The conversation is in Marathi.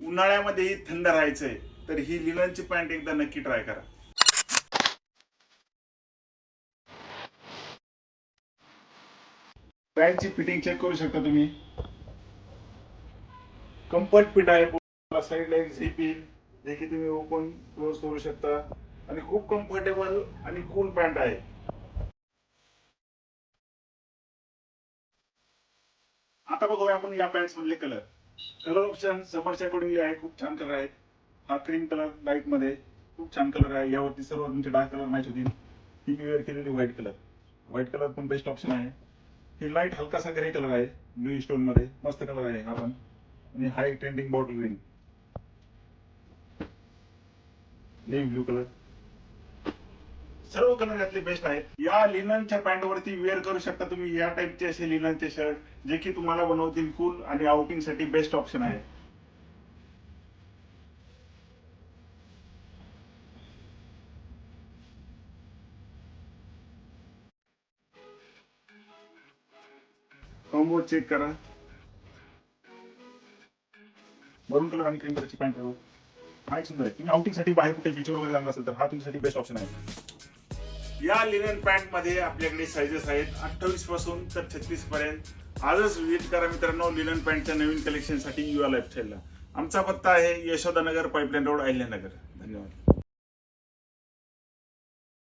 उन्हाळ्यामध्येही थंड राहायचंय तर ही लिननची पॅन्ट एकदा नक्की ट्राय करा. पॅन्टची फिटिंग चेक करू शकता तुम्ही. कम्फर्ट फिट आहे. साईडला एक झिप येईल जे की तुम्ही ओपन क्लोज करू शकता आणि खूप कम्फर्टेबल आणि कूल पॅन्ट आहे. आता बघूया आपण या पॅन्ट्स मधले कलर. कलर ऑप्शन समरच्या अकॉर्डिंगली आहे. खूप छान कलर आहेत. हा क्रीम कलर लाईट मध्ये खूप छान कलर आहे. यावरती सर्व तुमचे डार्क कलर मॅच होतील. ही मी वेअर केलेली व्हाईट कलर पण बेस्ट ऑप्शन आहे. ही लाईट हलकासा ग्रे कलर आहे ब्लू स्टोन मध्ये. मस्त कलर आहे हा पण. आणि हा एक trending bottle green navy blue colour. सर्व कलर यातले बेस्ट आहेत. या लिननच्या पॅन्ट वरती वेअर करू शकता तुम्ही या टाइपचे असे लिननचे शर्ट जे की तुम्हाला बनवतील कूल आणि आउटिंग साठी बेस्ट ऑप्शन आहे. कॉम्बो चेक करा. मरून कलर आणि क्रीम कलरची पॅन्ट आहे. हा एक सुंदर आहे. तुम्ही आउटिंग साठी बाहेर कुठे बीच वगैरे जाणार असेल तर हा तुमच्यासाठी बेस्ट ऑप्शन आहे. या लिनन पॅन्ट मध्ये आपल्याकडे साइजेस आहेत 28 पासून तर 36 पर्यंत. आजच विजिट करा मित्रांनो लिनन पॅन्टच्या नवीन कलेक्शन साठी युवा लाईफस्टाईलला. आमचा पत्ता आहे यशोदानगर पाईपलाईन रोड अहिल्यानगर. धन्यवाद.